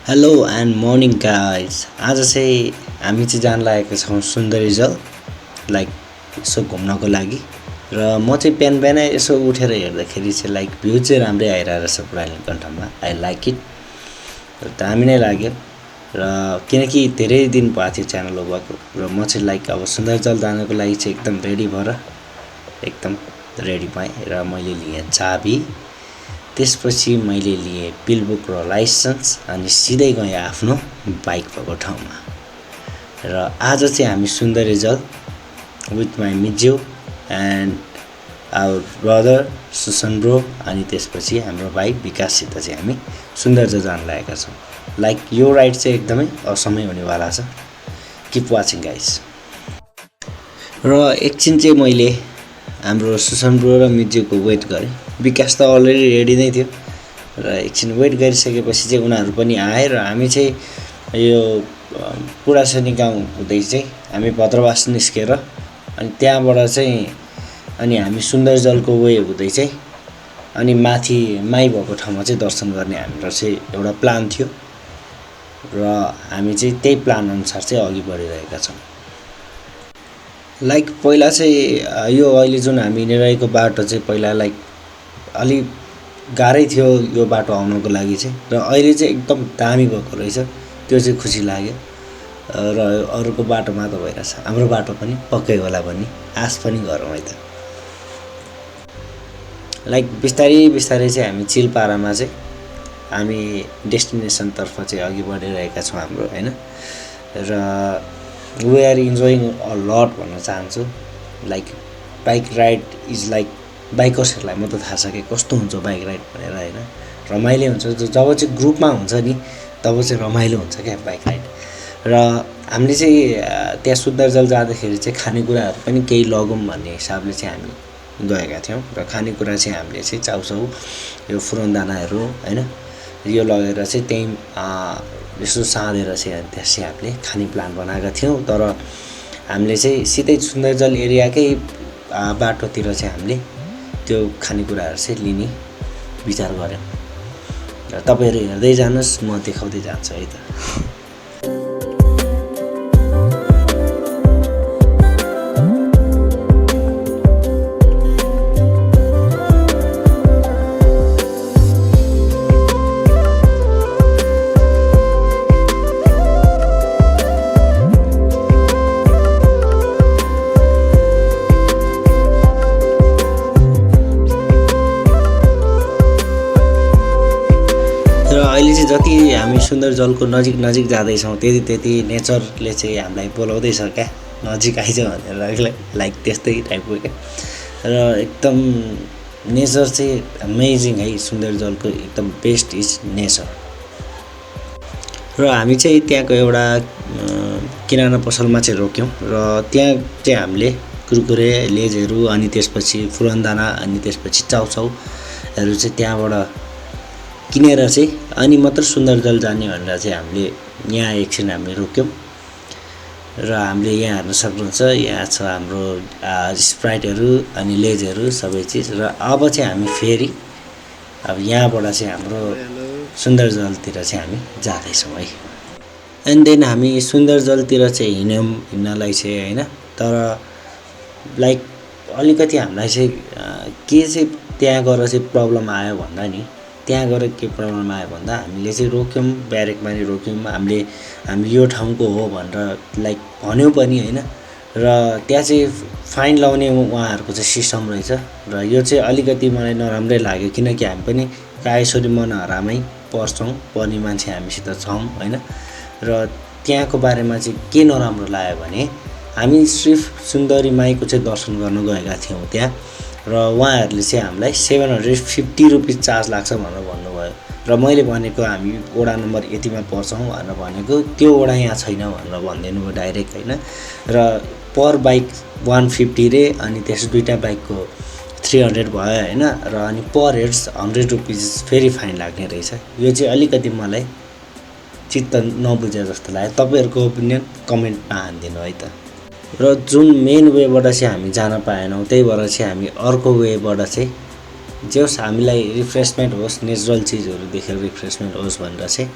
Hello and morning guys आज चाहिँ हामी चाहिँ जान लागेको छौँ सुन्दरीजल लाइक यसो घुम्नको लागि र म चाहिँ बिहान बिहानै यसो उठेर हेर्दाखेरि चाहिँ लाइक भ्यू चाहिँ राम्रै आइरहेको रहेछ पुरा नीलकण्ठमा आई लाइक इट र दामी नै लाग्यो र किनकि धेरै दिन भएको थियो च्यानल भएको र म चाहिँ लाइक अब सुन्दरीजल जानको लागि चाहिँ एकदम रेडी भएर एकदम रेडी भएँ र मैले लिएँ चाबी त्यसपछि मैले लिएँ बिलबुक र लाइसेन्स अनि सिधै गएँ आफ्नो बाइक भएको ठाउँमा र आज चाहिँ हामी सुन्दरीजल विथ माई मिज्यू and our brother Susan bro अनि त्यसपछि हाम्रो भाइ विकाससित चाहिँ हामी सुन्दरीजल जान लागेका छौँ। लाइक यो राइड चाहिँ एकदमै असमै हुनेवाला छ। Keep watching guys. र एकछिन चाहिँ मैले हाम्रो सुसन ब्रो र मिज्यूको वेट गरेँ। विकास त अलरेडी रेडी नै थियो र एकछिन वेट गरिसकेपछि चाहिँ उनीहरू पनि आए र हामी चाहिँ यो पुरासनी गाउँ हुँदै चाहिँ हामी भद्रवास निस्केर अनि त्यहाँबाट चाहिँ अनि हामी सुन्दरीजलको वे हुँदै चाहिँ अनि माथि माई भएको ठाउँमा चाहिँ दर्शन गर्ने हाम्रो चाहिँ एउटा प्लान थियो र हामी चाहिँ त्यही प्लान अनुसार चाहिँ अघि बढिरहेका छौँ। लाइक पहिला चाहिँ यो अहिले जुन हामी हिँडिरहेको बाटो चाहिँ पहिला लाइक अलि गाह्रै थियो यो बाटो आउनको लागि चाहिँ र अहिले चाहिँ एकदम दामी भएको रहेछ। त्यो चाहिँ खुसी लाग्यो र अरूको बाटोमा त भइरहेछ हाम्रो बाटो पनि पक्कै होला भन्ने आश पनि गरौँ है त। लाइक बिस्तारै बिस्तारै चाहिँ हामी चिलपारामा चाहिँ हामी डेस्टिनेसनतर्फ चाहिँ अघि बढिरहेका छौँ हाम्रो होइन र we are enjoying a lot भन्न चाहन्छु। Like bike ride is like बाइकर्सहरूलाई म त थाहा छ कि कस्तो हुन्छ बाइक राइड भनेर होइन रमाइलो हुन्छ। जब चाहिँ ग्रुपमा हुन्छ नि तब चाहिँ रमाइलो हुन्छ क्या बाइक राइड। र हामीले चाहिँ त्यहाँ सुन्दरीजल जाँदाखेरि चाहिँ खानेकुराहरू पनि केही लगौँ भन्ने हिसाबले चाहिँ हामी गएका थियौँ र खानेकुरा चाहिँ हामीले चाहिँ चाउचाउ यो फुरनदानाहरू होइन यो लगेर चाहिँ त्यहीँ यसो साँधेर चाहिँ त्यस चाहिँ हामीले खाने प्लान बनाएका थियौँ। तर हामीले चाहिँ सिधै सुन्दरीजल एरियाकै बाटोतिर चाहिँ हामीले त्यो खानेकुराहरू चाहिँ लिने विचार गऱ्यौँ र तपाईँहरू हेर्दै जानुहोस् म देखाउँदै जान्छु है त। अहिले चाहिँ जति हामी सुन्दरीजलको नजिक नजिक जाँदैछौँ त्यति त्यति नेचरले चाहिँ हामीलाई बोलाउँदैछ क्या नजिक आइज भनेर लाइक त्यस्तै टाइपको क्या र एकदम नेचर चाहिँ अमेजिङ है। सुन्दरीजलको एकदम बेस्ट इज नेचर। र हामी चाहिँ त्यहाँको एउटा किराना पसलमा चाहिँ रोक्यौँ र त्यहाँ चाहिँ हामीले कुरकुरे लेजहरू अनि त्यसपछि फुरनदाना अनि त्यसपछि चाउचाउहरू चाहिँ त्यहाँबाट किनेर चाहिँ अनि मात्र सुन्दरीजल जाने भनेर चाहिँ हामीले यहाँ एकछिन हामीले रोक्यौँ र हामीले यहाँ हेर्न सक्नुहुन्छ यहाँ छ हाम्रो स्प्राइटहरू अनि लेजहरू सबै चिज। र अब चाहिँ हामी फेरि अब यहाँबाट चाहिँ हाम्रो सुन्दरीजलतिर चाहिँ हामी जाँदैछौँ है। एन्ड देन हामी सुन्दरीजलतिर चाहिँ हिँड्नलाई चाहिँ होइन तर लाइक अलिकति हामीलाई चाहिँ के चाहिँ त्यहाँ गएर चाहिँ प्रब्लम आयो भन्दा नि त्यहाँ गएर के प्रब्लम आयो भन्दा हामीले चाहिँ रोक्यौँ ब्यारेकमा नि रोक्यौँ हामी यो ठाउँको हो भनेर लाइक भन्यो पनि होइन र त्यहाँ चाहिँ फाइन लाउने उहाँहरूको चाहिँ सिस्टम रहेछ र यो चाहिँ अलिकति मलाई नराम्रै लाग्यो किनकि हामी पनि प्रायःसरी मनहरामै पर्ने मान्छे हामीसित छौँ होइन र त्यहाँको बारेमा चाहिँ के नराम्रो लाग्यो भने हामी सिर्फ सुन्दरी माईको चाहिँ दर्शन गर्न गएका थियौँ त्यहाँ र उहाँहरूले चाहिँ हामीलाई 750 रुपिस चार्ज लाग्छ भनेर भन्नुभयो र मैले भनेको हामी वडा नम्बर यतिमा पर्छौँ भनेर भनेको त्यो वडा यहाँ छैन भनेर भनिदिनु भयो डाइरेक्ट होइन र पर बाइक 150 रे अनि त्यस दुईवटा बाइकको 300 भयो होइन र अनि पर हेड्स 100 रुपिस फेरि फाइन लाग्ने रहेछ। यो चाहिँ अलिकति मलाई चित्त नबुझे जस्तो लाग्यो। तपाईँहरूको ओपिनियन कमेन्टमा हानिदिनु है त। र जुन मेन वेबाट चाहिँ हामी जान पाएनौँ त्यही भएर चाहिँ हामी अर्को वेबाट चाहिँ जे होस् हामीलाई रिफ्रेसमेन्ट होस् नेचुरल चिजहरू देखेर रिफ्रेसमेन्ट होस् भनेर चाहिँ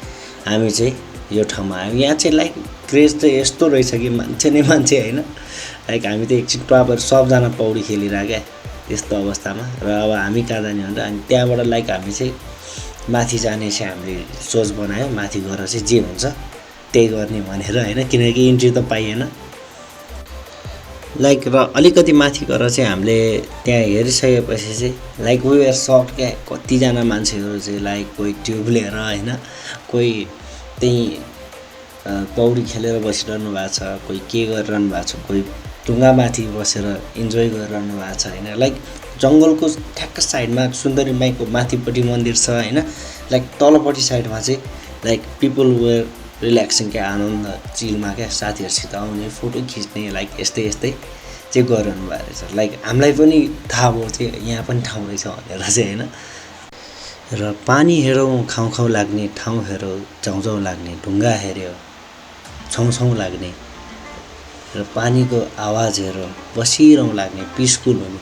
हामी चाहिँ यो ठाउँमा आयौँ। यहाँ चाहिँ लाइक क्रेज चाहिँ यस्तो रहेछ कि मान्छे नै मान्छे होइन। लाइक हामी त एकछिन टपहरू सबजना पौडी खेलिरहेको क्या त्यस्तो अवस्थामा। र अब हामी कहाँ जाने भनेर हामी त्यहाँबाट लाइक हामी चाहिँ माथि जाने चाहिँ हामीले सोच बनायौँ। माथि गएर चाहिँ जे हुन्छ त्यही गर्ने भनेर होइन, किनकि इन्ट्री त पाइएन लाइक। र अलिकति माथि गएर चाहिँ हामीले त्यहाँ हेरिसकेपछि चाहिँ लाइक वी आर सक क्या, कतिजना मान्छेहरू चाहिँ लाइक कोही ट्युब लिएर होइन, कोही त्यहीँ पौडी खेलेर बसिरहनु भएको छ, कोही के गरिरहनु भएको छ, कोही ढुङ्गामाथि बसेर इन्जोय गरिरहनु भएको छ होइन। लाइक जङ्गलको ठ्याक्क साइडमा सुन्दरी माईको माथिपट्टि मन्दिर छ होइन। लाइक तलपट्टि साइडमा चाहिँ लाइक पिपल वेयर रिल्याक्सिङ क्या, आनन्द चिलमा क्या, साथीहरूसित आउने फोटो खिच्ने लाइक यस्तै यस्तै चाहिँ गरिरहनु भएको रहेछ। लाइक हामीलाई पनि थाहा भयो थियो यहाँ पनि ठाउँ रहेछ भनेर चाहिँ होइन। र पानी हेरौँ खाउँ खाउँ लाग्ने, ठाउँ हेरौँ जाउँ जाउँ लाग्ने, ढुङ्गा हेऱ्यो छौँ छौँ लाग्ने, र पानीको आवाज हेरौँ बसिरहँ लाग्ने, पिसफुल हुने,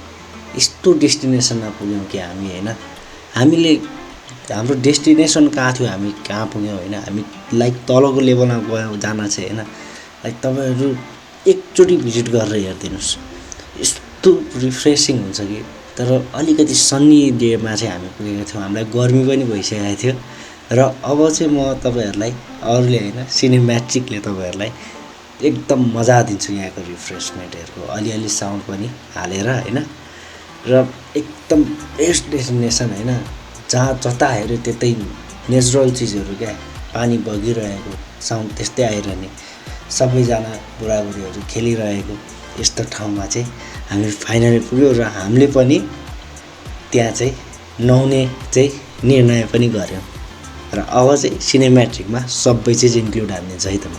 यस्तो डेस्टिनेसनमा पुग्यौँ कि हामी होइन। हामीले हाम्रो डेस्टिनेसन कहाँ थियो, हामी कहाँ पुग्यौँ होइन। हामी लाइक तलको लेभलमा गयौँ जान चाहिँ होइन। लाइक तपाईँहरू एकचोटि भिजिट गरेर हेरिदिनुहोस्, यस्तो रिफ्रेसिङ हुन्छ कि। तर अलिकति सन्नी डेमा चाहिँ हामी पुगेको थियौँ, हामीलाई गर्मी पनि भइसकेको थियो। र अब चाहिँ म तपाईँहरूलाई अरूले होइन सिनेम्याटिकले तपाईँहरूलाई एकदम मजा दिन्छु यहाँको रिफ्रेसमेन्टहरूको अलिअलि साउन्ड पनि हालेर होइन। र एकदम बेस्ट डेस्टिनेसन होइन, जहाँ जता हेऱ्यो त्यतै नेचुरल चिजहरू क्या, पानी बगिरहेको, साउन्ड त्यस्तै आइरहने, सबैजना बुढाबुढीहरू खेलिरहेको यस्तो ठाउँमा चाहिँ हामी फाइनली पुग्यौँ। र हामीले पनि त्यहाँ चाहिँ नुहाउने चाहिँ निर्णय पनि गऱ्यौँ। र अब चाहिँ सिनेम्याट्रिकमा सबै चिज इन्क्लुड हालिदिन्छ है त म।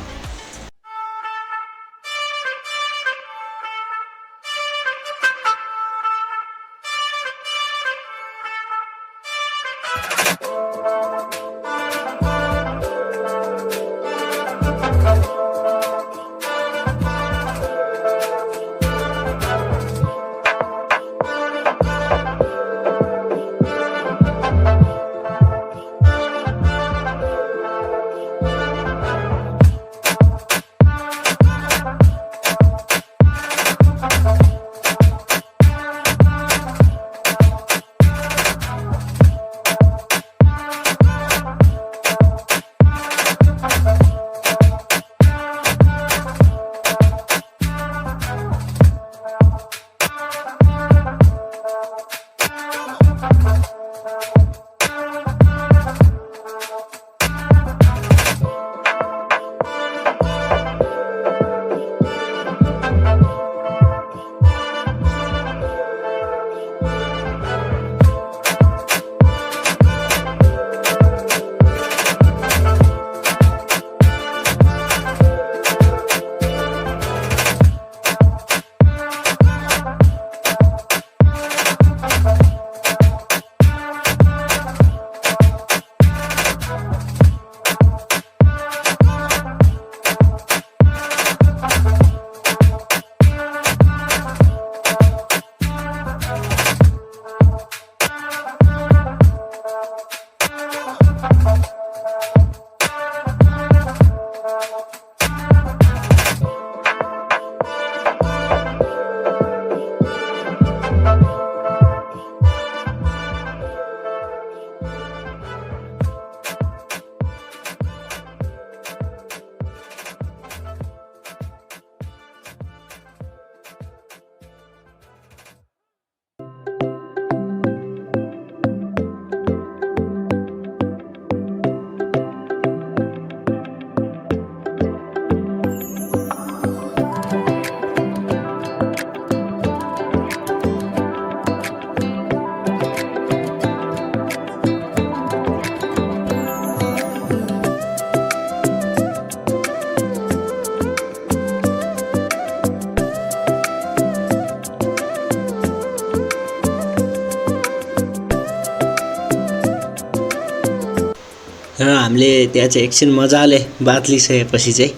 र हामीले त्यहाँ चाहिँ एकछिन मजाले बात लिइसकेपछि चाहिँ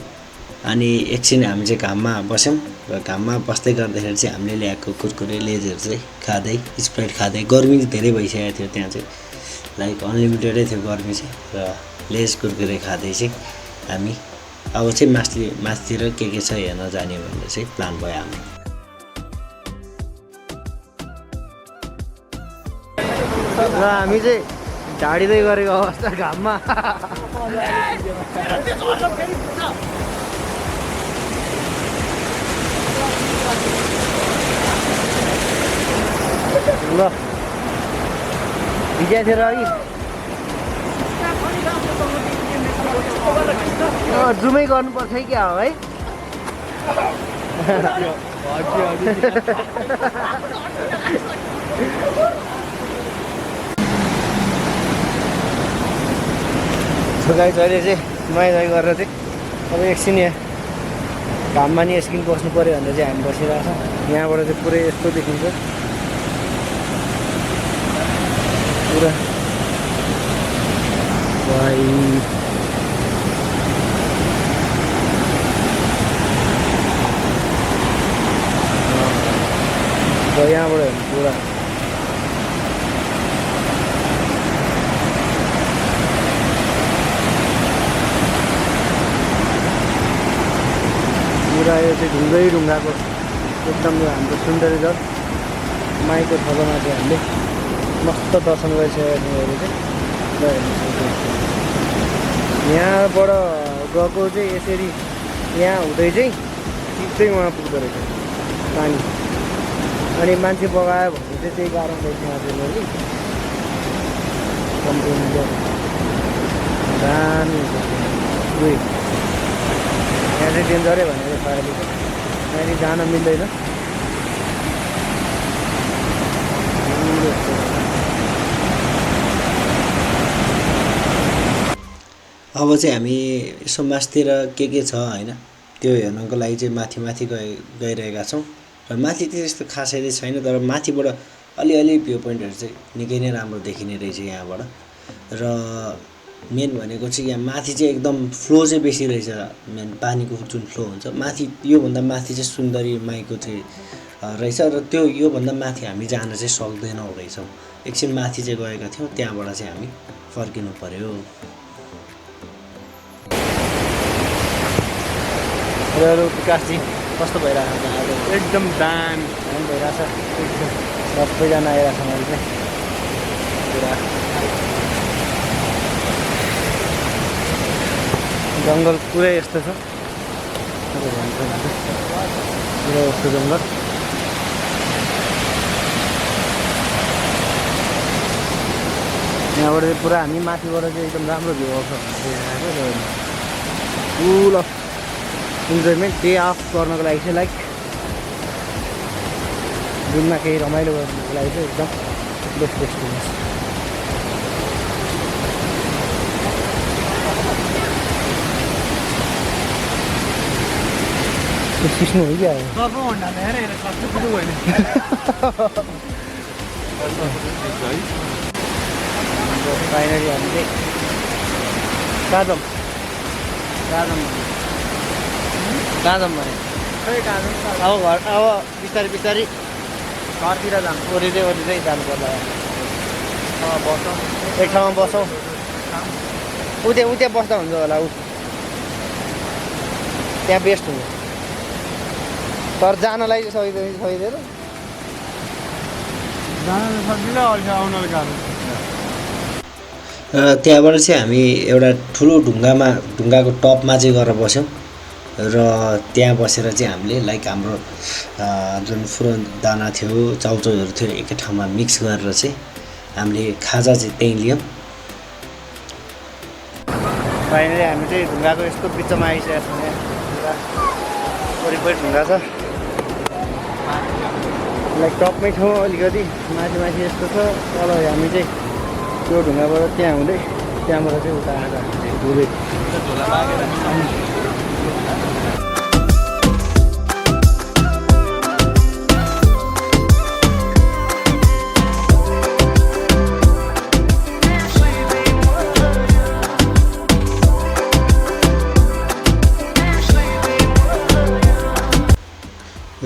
अनि एकछिन हामी चाहिँ घाममा बस्यौँ। र घाममा बस्दै गर्दाखेरि चाहिँ हामीले ल्याएको कुरकुरे लेजहरू चाहिँ खाँदै स्प्राइट खाँदै, गर्मी धेरै भइसकेको थियो त्यहाँ चाहिँ, लाइक अनलिमिटेडै थियो गर्मी चाहिँ। र लेज कुरकुरे खाँदै चाहिँ हामी अब चाहिँ माथितिर के छ हेर्न जाने भनेर चाहिँ प्लान भयो हाम्रो। र हामी चाहिँ ढाडिँदै गरेको अवस्था घाममा ल भिजा थियो र अघि जुमै गर्नुपर्छ है क्या हो है गाई अहिले चाहिँ नुहाइ गरेर चाहिँ अब एकछिन यहाँ घाममा नि एकछिन बस्नु पऱ्यो भनेर चाहिँ हामी बसिरहेको छौँ। यहाँबाट चाहिँ पुरै यस्तो देखिन्छ पुरा यहाँबाट हेर्नु पुरा यो चाहिँ ढुङ्गाको एकदम हाम्रो सुन्दरीजल माईको थलोमा चाहिँ हामीले मस्त दर्शन गरिसकेको छौँ। अहिले चाहिँ ल हेर्नु सक्नुहुन्छ यहाँबाट गएको चाहिँ यसरी यहाँ हुँदै चाहिँ सिधै उहाँ पुग्दो रहेछ पानी। अनि मान्छे बगायो भने चाहिँ त्यही कारण रहेछ यहाँ चाहिँ मैले कम्प्लेन दामी उयो यहाँ चाहिँ डेन्जरै भनेर पाराले चाहिँ यहाँनिर जान मिल्दैन। अब चाहिँ हामी यसो मासतिर के छ होइन त्यो हेर्नको लागि चाहिँ माथि गइरहेका छौँ। र माथि चाहिँ त्यस्तो खासै छैन, तर माथिबाट अलिअलि भ्यू पोइन्टहरू चाहिँ निकै नै राम्रो देखिने रहेछ यहाँबाट। र मेन भनेको चाहिँ यहाँ माथि चाहिँ एकदम फ्लो चाहिँ बेसी रहेछ, मेन पानीको जुन फ्लो हुन्छ माथि योभन्दा माथि चाहिँ सुन्दरी माईको चाहिँ रहेछ। र त्यो योभन्दा माथि हामी जान चाहिँ सक्दैनौँ रहेछौँ। एकछिन माथि चाहिँ गएका थियौँ, त्यहाँबाट चाहिँ हामी फर्किनु पर्यो। विकासजी कस्तो भइरहेको छ? एकदम दामी भइरहेछ, सबैजना आइरहेको छ। मैले चाहिँ पुरा जङ्गल पुरै यस्तो छ, पुरा यस्तो जङ्गल। यहाँबाट चाहिँ पुरा हामी माथिबाट चाहिँ एकदम राम्रो भ्यू आउँछ। फुल अफ इन्जोयमेन्ट डे अफ गर्नको लागि चाहिँ लाइक दिनमा केही रमाइलो गर्नुको लागि चाहिँ एकदम बेस्ट एक्सपिरियन्स। सिस्नु हो क्या फाइनली हामी चाहिँ कहाँ जाउँ भने अब घर अब बिस्तारै घरतिर जानु ओरिँदै जानु पर्ला। एक ठाउँमा बसौँ, उता बस्दा हुन्छ होला, त्यहाँ बेस्ट हुन्छ। तर जानलाई चाहिँ सकिँदैन, त्यहाँबाट चाहिँ हामी एउटा ठुलो ढुङ्गाको टपमा चाहिँ गएर बस्यौँ। र त्यहाँ बसेर चाहिँ हामीले लाइक हाम्रो जुन फुरन दाना थियो, चाउचाउहरू थियो एकै ठाउँमा मिक्स गरेर चाहिँ हामीले खाजा चाहिँ त्यहीँ लियौँ। फाइनली हामी चाहिँ ढुङ्गाको यस्तो बिचमा आइसकेको छौँ। यहाँ वरिपरि ढुङ्गा छ, लाइक टपमै छौँ, अलिकति माथि यस्तो छ। तल हामी चाहिँ त्यो ढुङ्गाबाट त्यहाँ हुँदै त्यहाँबाट चाहिँ उता आएर घुमेँ।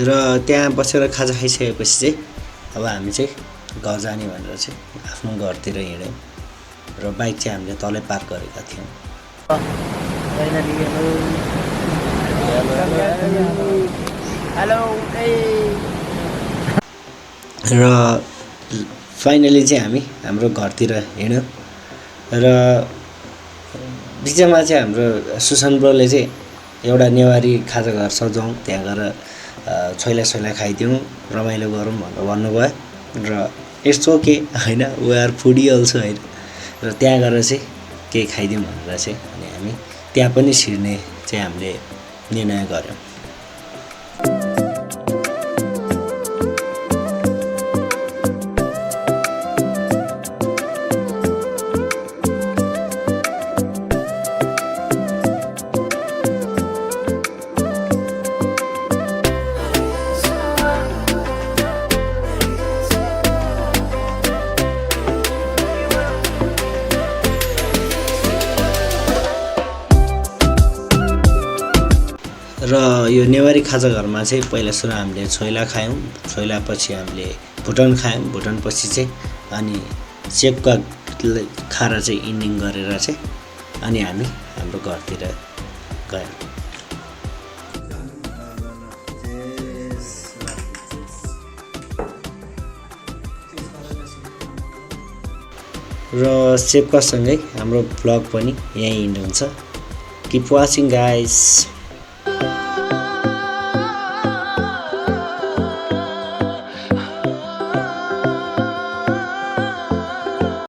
र त्यहाँ बसेर खाजा खाइसकेपछि चाहिँ अब हामी चाहिँ घर जाने भनेर चाहिँ आफ्नो घरतिर हिँड्यौँ। र बाइक चाहिँ हामीले तलै पार्क गरेका थियौँ। र फाइनली चाहिँ हामी हाम्रो घरतिर हिँड्यौँ र बिचमा चाहिँ हाम्रो सुशान्त ब्रोले चाहिँ एउटा नेवारी खाजा घर सजाउँ त्यहाँ गएर छोइला खाइदिउँ रमाइलो गरौँ भनेर भन्नुभयो र इट्स ओके होइन वी आर फुडी अल्सो होइन र त्यहाँ गएर चाहिँ केही खाइदिउँ भनेर चाहिँ अनि हामी त्यहाँ पनि छिर्ने चाहिँ हामीले निर्णय गऱ्यौँ। र यो नेवारी खाजा घरमा चाहिँ पहिला सुरु हामीले छोइला खायौँ, छोइला पछि हामीले भुटन खायौँ, भुटन पछि चाहिँ अनि सेपका खाएर चाहिँ इन्डिङ गरेर चाहिँ अनि हामी हाम्रो घरतिर गयौँ। र सेपकासँगै हाम्रो भ्लग पनि यहीँ इन्ड हुन्छ। Keep watching guys.